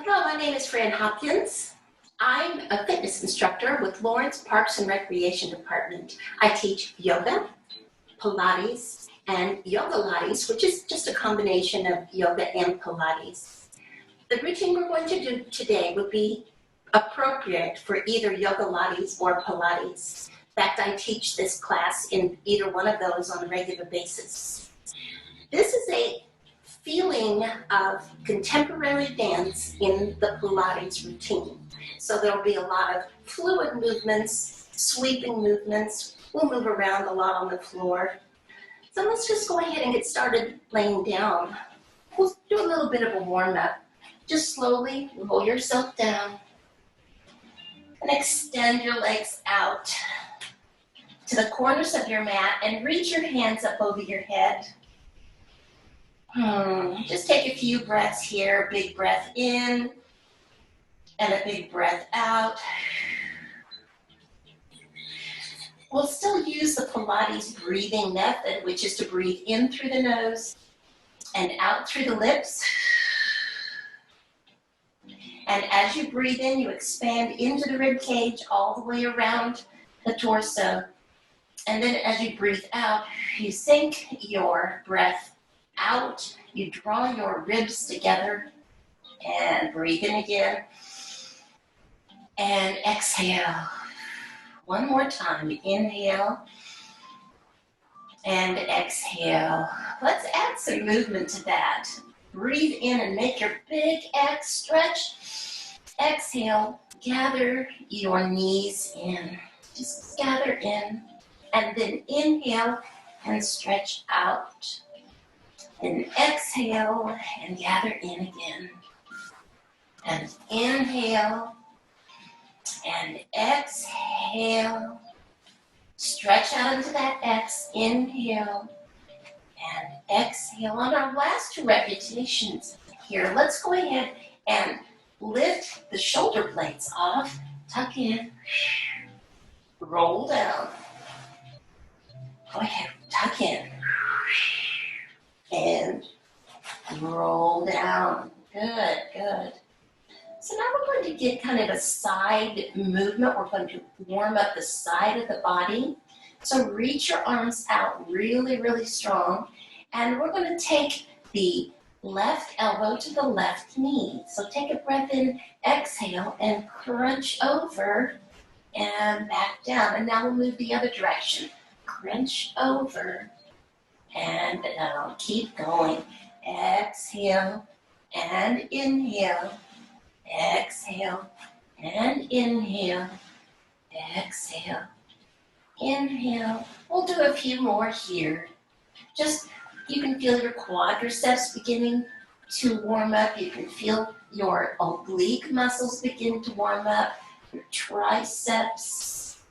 Hello, my name is Fran Hopkins. I'm a fitness instructor with Lawrence Parks and Recreation Department. I teach yoga, Pilates, and yoga Lattes, which is just a combination of yoga and Pilates. The routine we're going to do today would be appropriate for either yoga Lattes or Pilates. In fact, I teach this class in either one of those on a regular basis. This is a feeling of contemporary dance in the Pilates routine. So there'll be a lot of fluid movements, sweeping movements. We'll move around a lot on the floor. So let's just go ahead and get started laying down. We'll do a little bit of a warm-up. Just slowly roll yourself down and extend your legs out to the corners of your mat and reach your hands up over your head. Just take a few breaths here. Big breath in and a big breath out. We'll still use the Pilates breathing method, which is to breathe in through the nose and out through the lips. And as you breathe in, you expand into the rib cage all the way around the torso. And then as you breathe out, you sink your breath out, you draw your ribs together and breathe in again and exhale. One more time, inhale and exhale. Let's add some movement to that. Breathe in and make your big X stretch. Exhale, gather your knees in. Just gather in and then inhale and stretch out. And exhale and gather in again. And inhale and exhale. Stretch out into that X. Inhale and exhale. On our last two repetitions here, let's go ahead and lift the shoulder blades off. Tuck in. Roll down. Go ahead, tuck in. And roll down. Good, good. So now we're going to get kind of a side movement. We're going to warm up the side of the body. So reach your arms out really, really strong. And we're going to take the left elbow to the left knee. So take a breath in, exhale, and crunch over and back down. And now we'll move the other direction. Crunch over. And down. Keep going. Exhale and inhale. Exhale and inhale. Exhale. Inhale. We'll do a few more here. Just, you can feel your quadriceps beginning to warm up. You can feel your oblique muscles begin to warm up. Your triceps,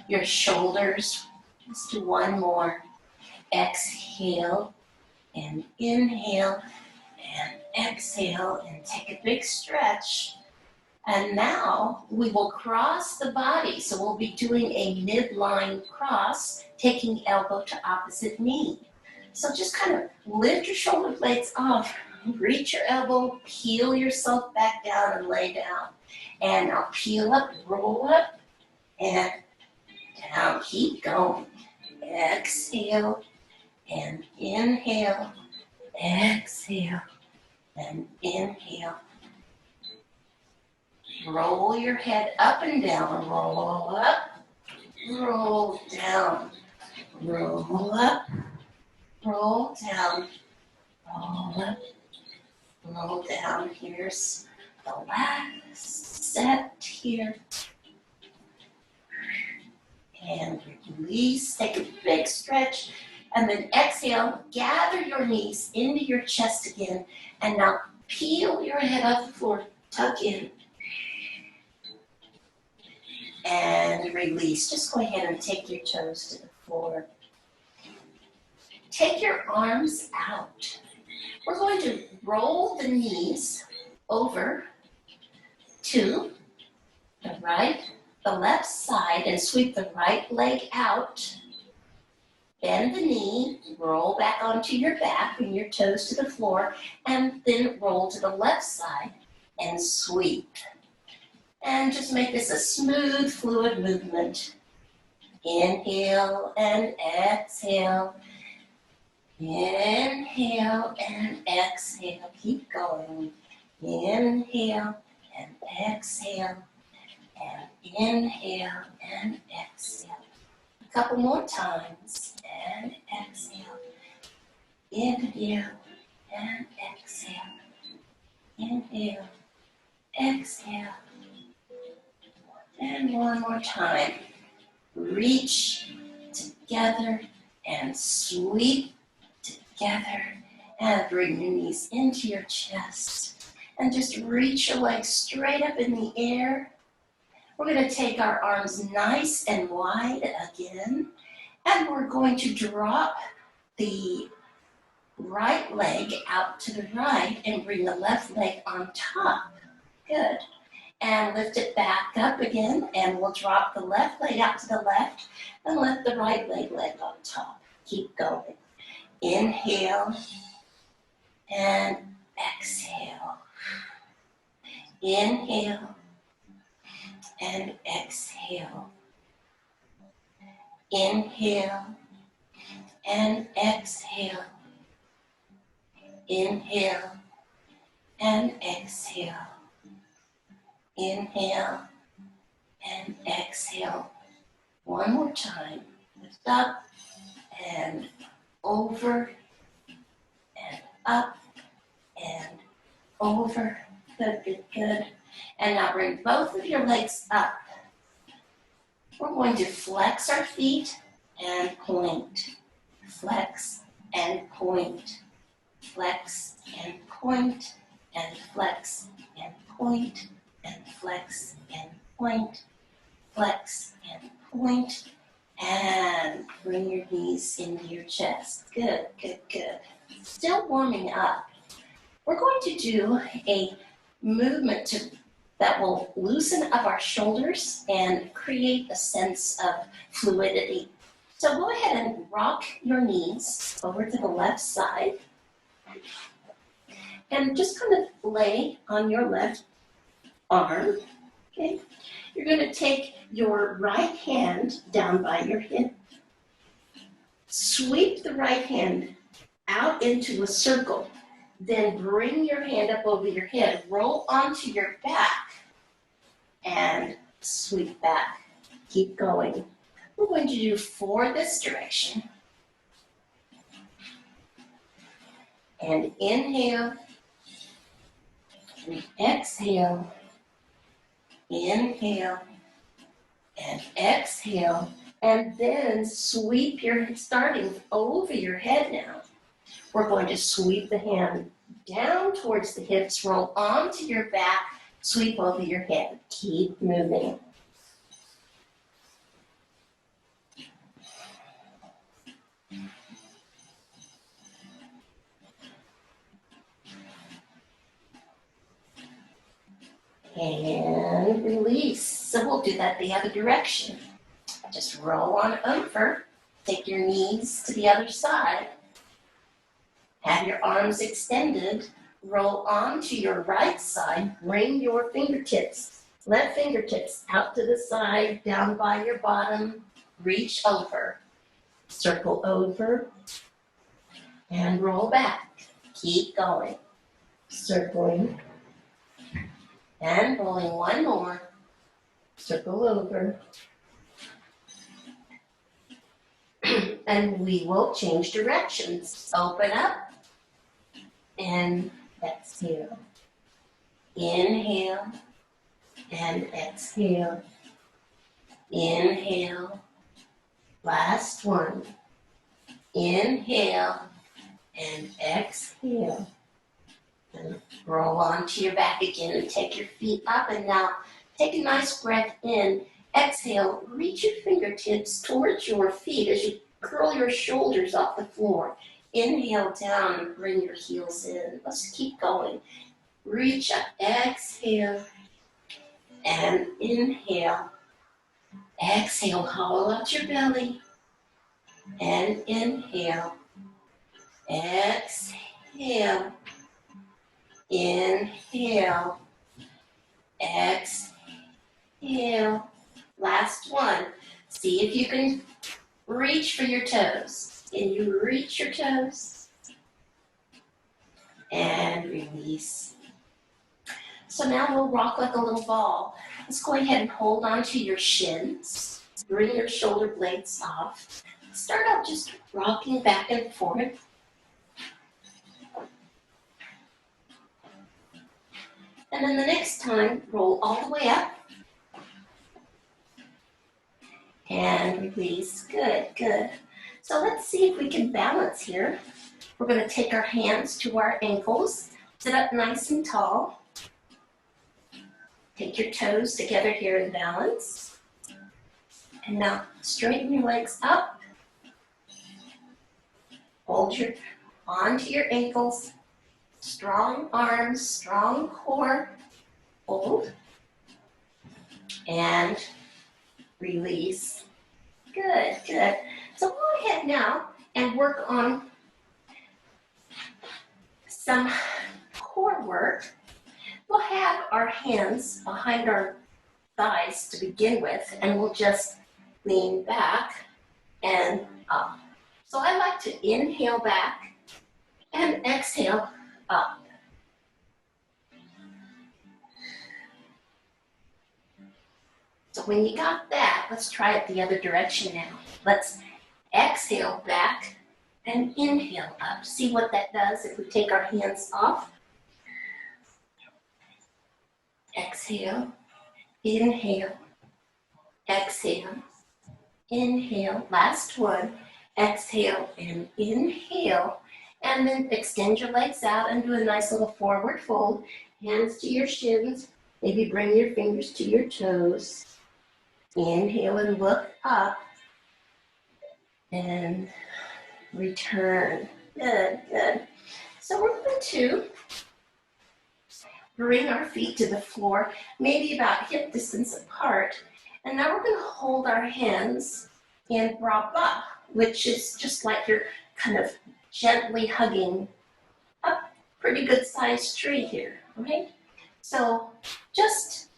your shoulders. Let's do one more. Exhale and inhale and exhale and take a big stretch. And now we will cross the body. So we'll be doing a midline cross, taking elbow to opposite knee. So just kind of lift your shoulder blades off, reach your elbow, peel yourself back down and lay down. And now peel up, roll up, and down. Keep going. Exhale. And inhale, exhale, and inhale. Roll your head up and down. Roll up, roll down. Roll up, roll down. Roll up, roll down. Here's the last set here. And release. Take a big stretch. And then exhale, gather your knees into your chest again. And now peel your head off the floor, tuck in. And release. Just go ahead and take your toes to the floor. Take your arms out. We're going to roll the knees over to the right, the left side, and sweep the right leg out. Bend the knee, roll back onto your back, bring your toes to the floor, and then roll to the left side. and sweep. And just make this a smooth, fluid movement. Inhale and exhale. Inhale and exhale. Keep going. Inhale and exhale. And inhale and exhale. A couple more times. And exhale. Inhale and exhale. Inhale. Exhale. And one more time. Reach together and sweep together. And bring your knees into your chest. And just reach your legs straight up in the air. We're going to take our arms nice and wide again. And we're going to drop the right leg out to the right and bring the left leg on top. Good. And lift it back up again, and we'll drop the left leg out to the left and lift the right leg on top. Keep going. Inhale and exhale. Inhale and exhale. Inhale and exhale. Inhale and exhale. Inhale and exhale. One more time. Lift up and over and up and over. Good, good, good. And now bring both of your legs up. We're going to flex our feet and point. Flex and point. Flex and point. And flex and point. And flex and point, flex and point, and bring your knees into your chest. Good, good, good. Still warming up. We're going to do a movement that will loosen up our shoulders and create a sense of fluidity. So go ahead and rock your knees over to the left side and just kind of lay on your left arm. Okay. You're going to take your right hand down by your hip. Sweep the right hand out into a circle. Then bring your hand up over your head. Roll onto your back and sweep back. Keep going. We're going to do 4 this direction. And inhale. And exhale. Inhale and exhale, and then sweep your, starting over your head now. We're going to sweep the hand down towards the hips, roll onto your back, sweep over your head. Keep moving. And release. So we'll do that the other direction. Just roll on over. Take your knees to the other side. Have your arms extended. Roll onto your right side. Bring your fingertips, left fingertips out to the side, down by your bottom. Reach over. Circle over. And roll back. Keep going. Circling. And rolling one more, circle over, and we will change directions. Open up, and exhale. Inhale, and exhale. Inhale, last one. Inhale, and exhale. And roll onto your back again and take your feet up. And now take a nice breath in. Exhale, reach your fingertips towards your feet as you curl your shoulders off the floor. Inhale down and bring your heels in. Let's keep going. Reach up, exhale, and inhale. Exhale, hollow out your belly. And inhale. Exhale. Inhale, Exhale. Last one. See if you can reach for your toes. Can you reach your toes? And release. So now we'll rock like a little ball. Let's go ahead and hold on to your shins. Bring your shoulder blades off. Start out just rocking back and forth. And then the next time, roll all the way up. And release. Good, good. So let's see if we can balance here. We're going to take our hands to our ankles. Sit up nice and tall. Take your toes together here in balance. And now straighten your legs up. Hold your onto your ankles. Strong arms, strong core. Hold. And release. Good, good. So go ahead now and work on some core work. We'll have our hands behind our thighs to begin with, and we'll just lean back and up. So I like to inhale back and exhale up. So when you got that, let's try it the other direction now. Let's exhale back and inhale up. See what that does if we take our hands off. Exhale, inhale, exhale, inhale. Last one. Exhale and inhale. And then extend your legs out and do a nice little forward fold. Hands to your shins. Maybe bring your fingers to your toes. Inhale and look up. And return. Good, good. So we're going to bring our feet to the floor, maybe about hip distance apart. And now we're going to hold our hands in brava, which is just like you're kind of gently hugging a pretty good sized tree here, okay? So just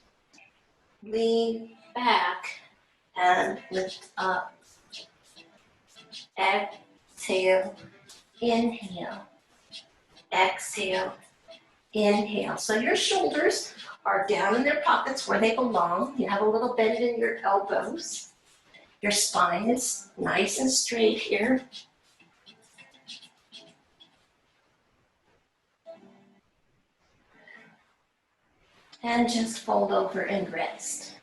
lean back and lift up. Exhale, inhale, exhale, inhale. So your shoulders are down in their pockets where they belong. You have a little bend in your elbows. Your spine is nice and straight here. And just fold over and rest.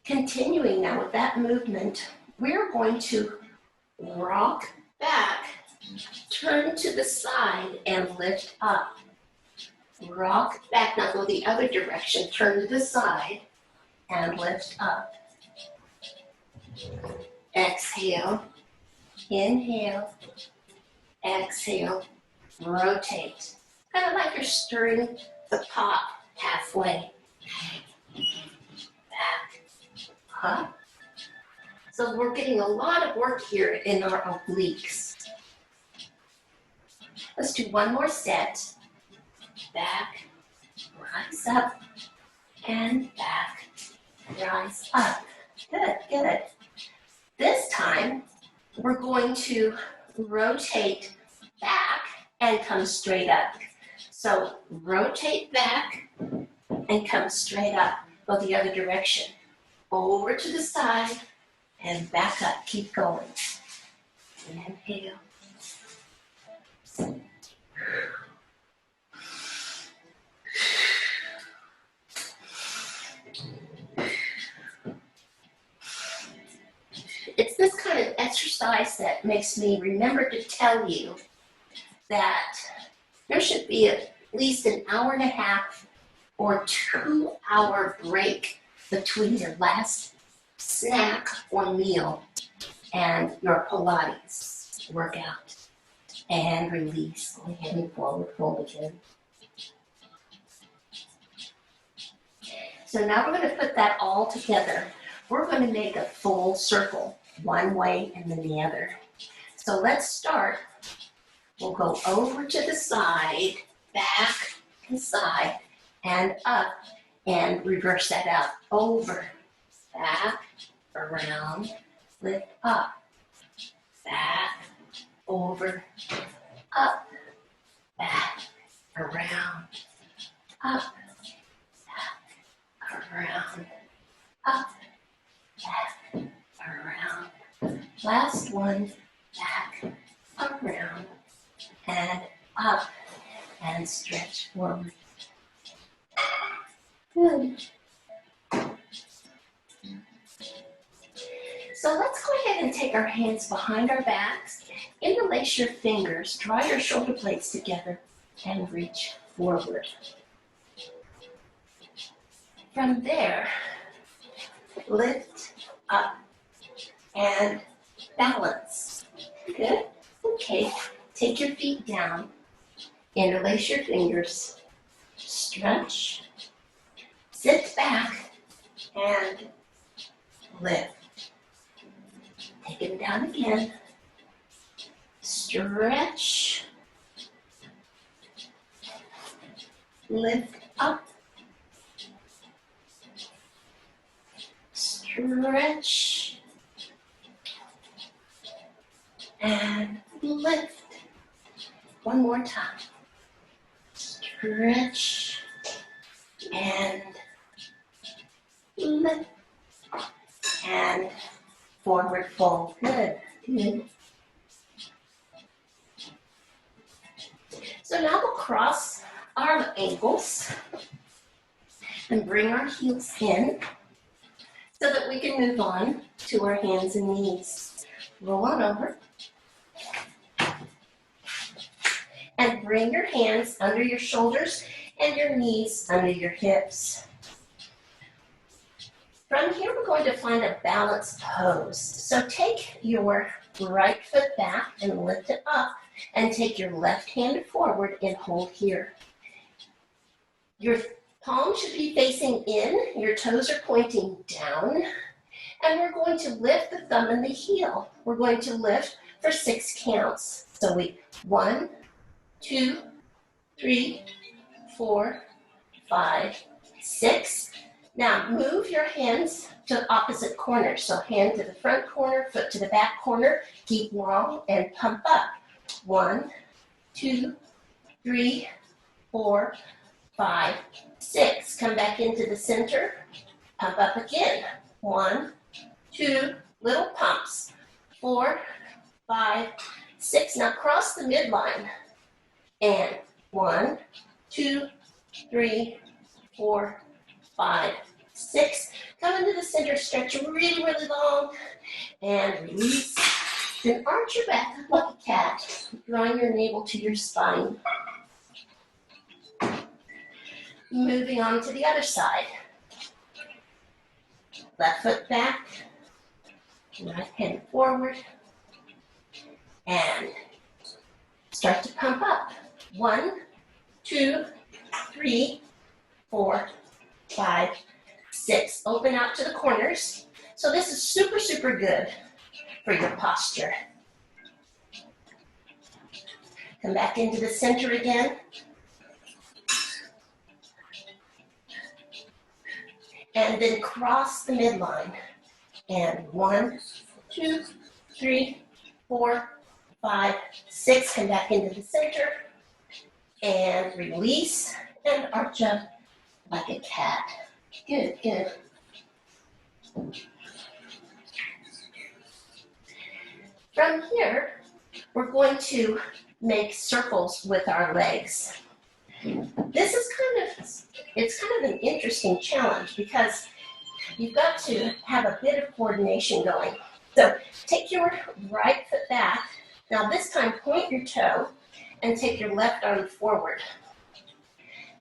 Continuing now with that movement, we're going to rock back, turn to the side, and lift up. Rock back, now go the other direction, turn to the side, and lift up. Exhale, inhale, exhale, rotate. Kind of like you're stirring the pot halfway. Back, up. So we're getting a lot of work here in our obliques. Let's do one more set. Back, rise up, and back, rise up. Good, good. This time, we're going to rotate back and come straight up. So rotate back and come straight up. Go the other direction. Over to the side and back up. Keep going. Inhale. It's this kind of exercise that makes me remember to tell you that there should be at least an hour and a half or 2 hour break between your last snack or meal and your Pilates workout. And release. Go ahead and forward fold again. So now we're going to put that all together. We're going to make a full circle, one way and then the other. So let's start We'll go over to the side, back and side, and up, and reverse that out. Over, back, around, lift up, back, over, up, back, around, up, back, around, up, back, around. Last one, back, around, and up, and stretch forward. Good. So let's go ahead and take our hands behind our backs, interlace your fingers, draw your shoulder blades together, and reach forward. From there, lift up and balance. Good. Okay, take your feet down, interlace your fingers, stretch, sit back, and lift. Take it down again, stretch, lift up, stretch, and lift. One more time. Stretch and lift and forward fold. Good, good. So now we'll cross our ankles and bring our heels in so that we can move on to our hands and knees. Roll on over. And bring your hands under your shoulders and your knees under your hips. From here, we're going to find a balanced pose. So take your right foot back and lift it up, and take your left hand forward and hold here. Your palms should be facing in, your toes are pointing down, and we're going to lift the thumb and the heel. We're going to lift for 6 counts. So 1, 2, 3, 4, 5, 6. Now move your hands to opposite corners. So hand to the front corner, foot to the back corner. Keep long and pump up. 1, 2, 3, 4, 5, 6. Come back into the center. Pump up again. 1, 2, little pumps. 4, 5, 6. Now cross the midline. And 1, 2, 3, 4, 5, 6. Come into the center, stretch really, really long, and release. Then arch your back up like a cat, drawing your navel to your spine. Moving on to the other side. Left foot back, right hand forward, and start to pump up. 1, 2, 3, 4, 5, 6. Open out to the corners. So this is super, super good for your posture. Come back into the center again. And then cross the midline. And 1, 2, 3, 4, 5, 6. Come back into the center. And release and arch up like a cat. Good, good. From here, we're going to make circles with our legs. This is it's kind of an interesting challenge because you've got to have a bit of coordination going. So take your right foot back. Now this time point your toe and take your left arm forward.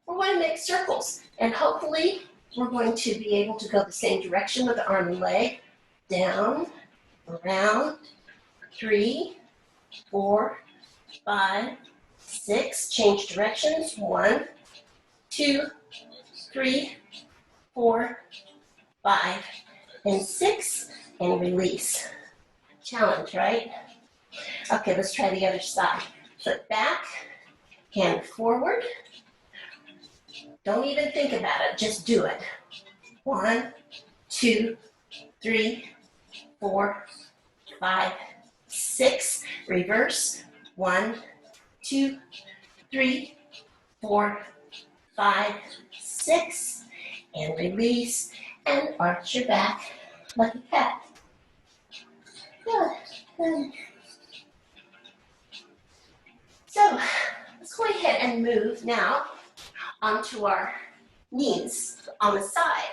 We're going to make circles, and hopefully we're going to be able to go the same direction with the arm and leg. Down, around, 3, 4, 5, 6. Change directions. 1, 2, 3, 4, 5, and 6, and release. Challenge, right? Okay, let's try the other side. Foot back, hand forward. Don't even think about it, just do it. 1, 2, 3, 4, 5, 6. Reverse. 1, 2, 3, 4, 5, 6. And release. And arch your back like a cat. Good, good. So let's go ahead and move now onto our knees on the side.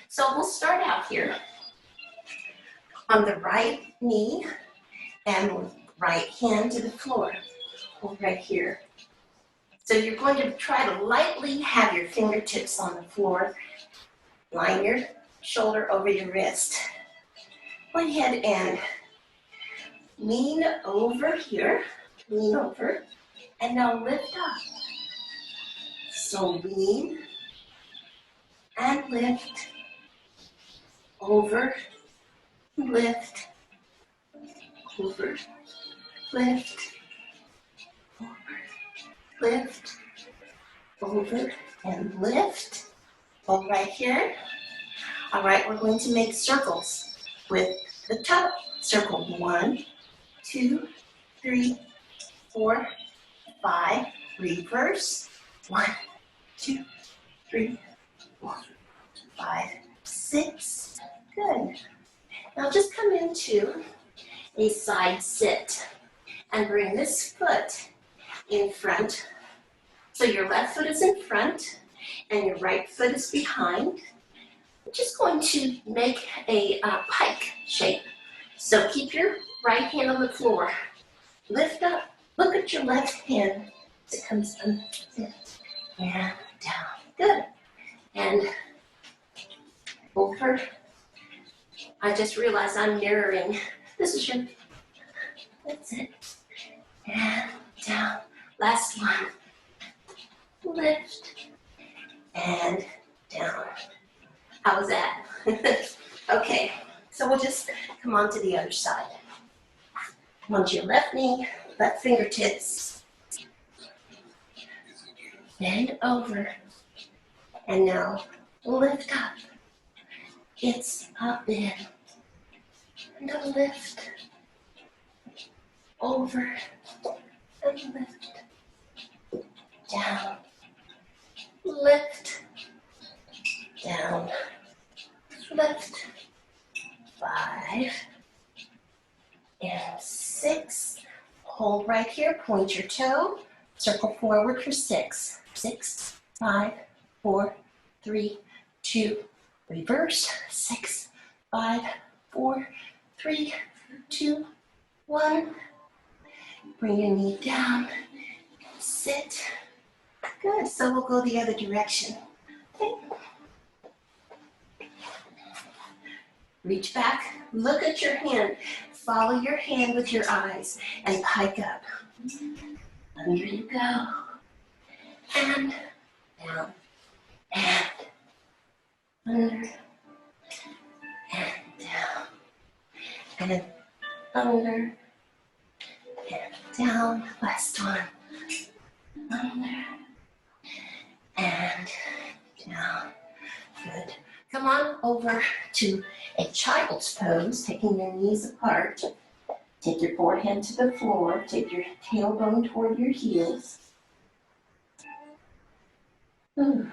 So we'll start out here on the right knee and right hand to the floor, right here. So you're going to try to lightly have your fingertips on the floor. Line your shoulder over your wrist. Go ahead and lean over here, lean over, and now lift up. So lean and lift, over, lift, over, lift, over, lift, over, and lift. Hold right here. All right, we're going to make circles with the toe. Circle 1, 2, 3, 4, 5. Reverse. 1, 2, 3, 4, 5, 6. Good. Now just come into a side sit and bring this foot in front. So your left foot is in front and your right foot is behind. We're just going to make a pike shape. So keep your right hand on the floor. Lift up. Look at your left hand as it comes in and down. Good. And over. I just realized I'm mirroring. This is your, that's it. And down. Last one. Lift. And down. How was that? Okay, so we'll just come on to the other side. Come on to your left knee, left fingertips. Bend over. And now lift up. It's a bend. And a lift. Over. And lift. Down. Lift. Down. Lift. 5. And 6. Hold right here. Point your toe. Circle forward for 6. 6, 5, 4, 3, 2. Reverse. 6, 5, 4, 3, 2, 1. Bring your knee down. Sit. Good. So we'll go the other direction. Okay. Reach back. Look at your hand. Follow your hand with your eyes and pike up. Under you go. And down. And under. And down. And under. And down. Last one. Under. And down. Good. Come on over to a child's pose, taking your knees apart. Take your forehead to the floor. Take your tailbone toward your heels. And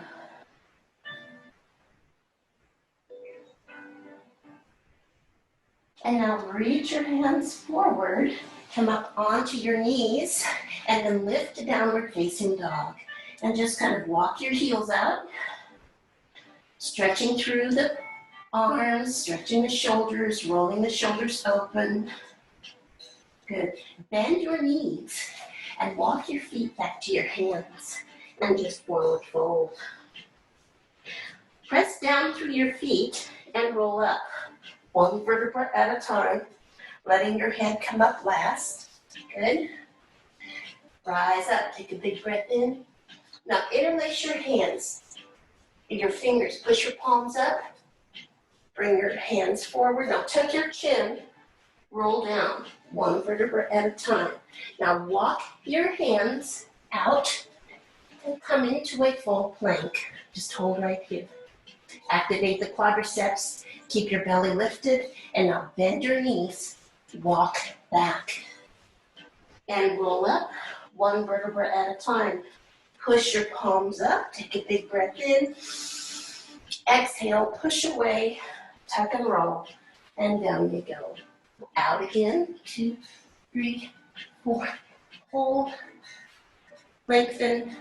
now reach your hands forward. Come up onto your knees and then lift to downward facing dog. And just kind of walk your heels out. Stretching through the arms, stretching the shoulders, rolling the shoulders open. Good. Bend your knees and walk your feet back to your hands and just forward fold. Press down through your feet and roll up. One vertebra at a time, letting your head come up last. Good. Rise up. Take a big breath in. Now interlace your hands. Your fingers, push your palms up. Bring your hands forward. Now tuck your chin Roll down, one vertebra at a time. Now walk your hands out and come into a full plank. Just hold right here. Activate the quadriceps, keep your belly lifted, and now bend your knees, walk back. And roll up, one vertebra at a time. Push your palms up, take a big breath in. Exhale, push away, tuck and roll, and down you go. Out again, 2, 3, 4. Hold, lengthen,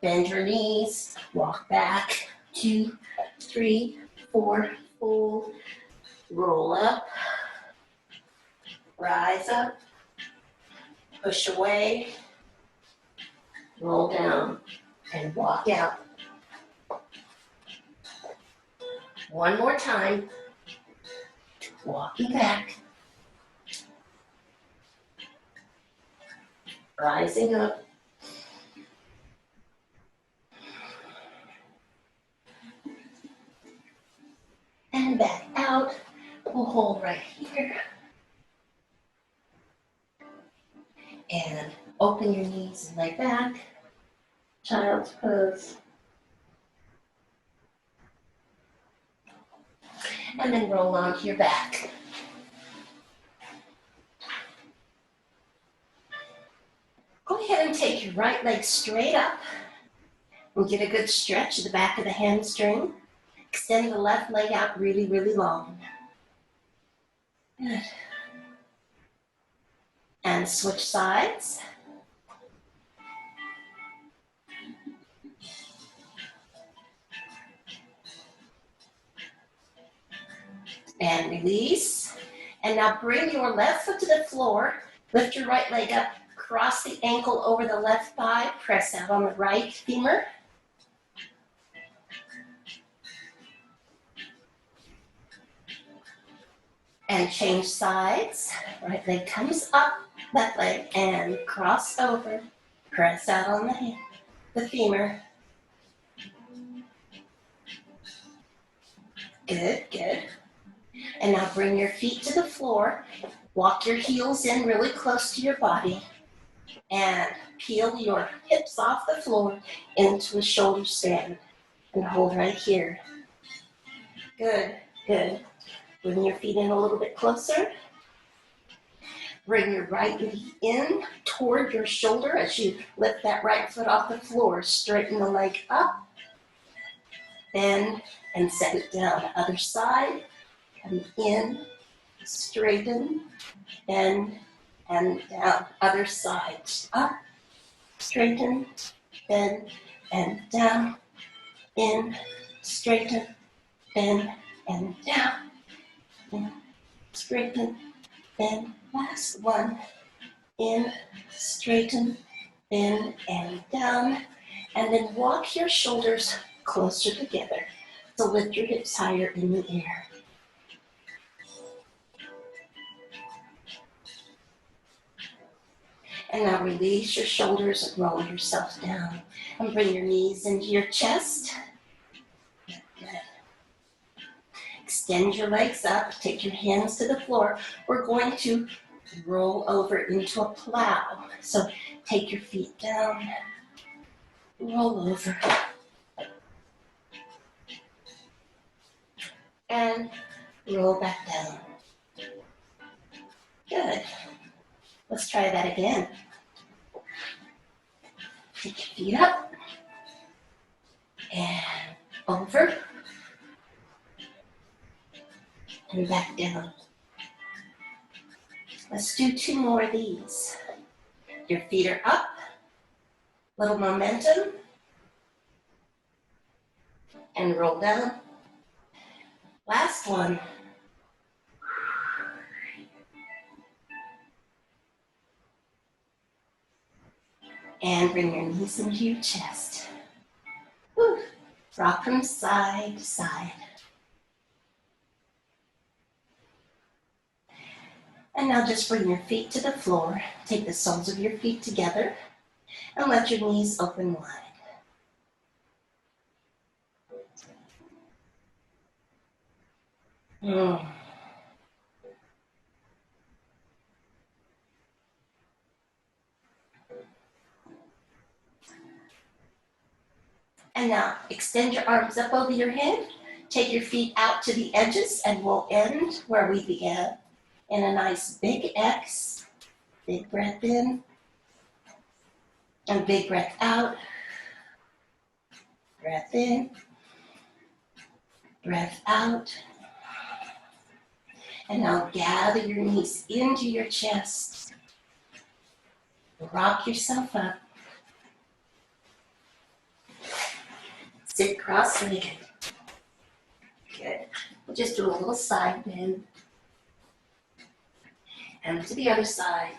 bend your knees, walk back, 2, 3, 4, hold, roll up, rise up, push away, roll down, and walk out. One more time, walking back, rising up, and back out. We'll hold right here. And open your knees and leg back. Child's pose. And then roll onto your back. Go ahead and take your right leg straight up. And get a good stretch of the back of the hamstring. Extend the left leg out really, really long. Good. And switch sides. And release. And now bring your left foot to the floor. Lift your right leg up. Cross the ankle over the left thigh. Press out on the right femur. And change sides. Right leg comes up, left leg, and cross over. Press out on the femur. Good, good. And now bring your feet to the floor. Walk your heels in really close to your body. And peel your hips off the floor into a shoulder stand. And hold right here. Good, good. Bring your feet in a little bit closer. Bring your right knee in toward your shoulder as you lift that right foot off the floor. Straighten the leg up. Bend and set it down. Other side. Come in. Straighten. Bend and down. Other side. Up. Straighten. Bend and down. In. Straighten. Bend and down. In. Straighten. Bend. Last one. In, straighten, bend, and down. And then walk your shoulders closer together. So lift your hips higher in the air. And now release your shoulders and roll yourself down. And bring your knees into your chest. Good. Extend your legs up. Take your hands to the floor. We're going to roll over into a plow. So take your feet down, roll over, and roll back down. Good. Let's try that again. Take your feet up, and over, and back down. Let's do 2 more of these. Your feet are up, little momentum, and roll down. Last one. And bring your knees into your chest. Whew. Rock from side to side. And now just bring your feet to the floor. Take the soles of your feet together and let your knees open wide. And now extend your arms up over your head. Take your feet out to the edges, and we'll end where we began in a nice big X. Big breath in and big breath out. Breath in, breath out. And now gather your knees into your chest. Rock yourself up. Sit cross-legged. Good. We'll just do a little side bend. And to the other side.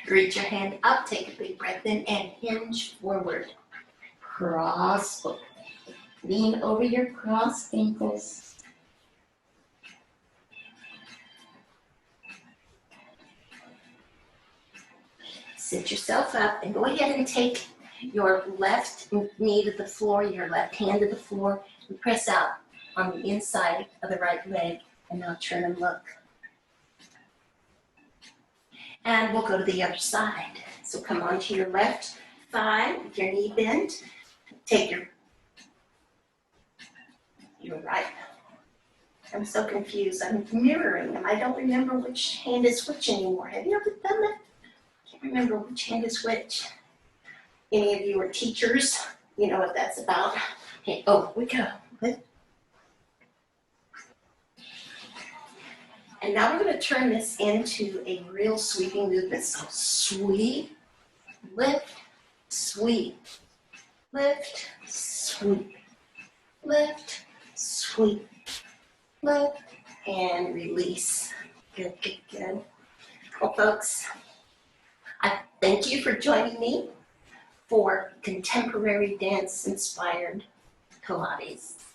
Reach your hand up, take a big breath in, and hinge forward. Cross. Lean over your crossed ankles. Sit yourself up and go ahead and take your left knee to the floor, your left hand to the floor, and press out on the inside of the right leg. And now turn and look. And we'll go to the other side. So come onto your left thigh with your knee bent. Take your right. I'm so confused. I'm mirroring them. I don't remember which hand is which anymore. Have you ever done that? I can't remember which hand is which. Any of you are teachers, you know what that's about. Okay, oh, we go. Good. And now we're going to turn this into a real sweeping movement. So sweep, lift, sweep, lift, sweep, lift, sweep, lift, and release. Good, good, good. Well, folks, I thank you for joining me for contemporary dance-inspired Pilates.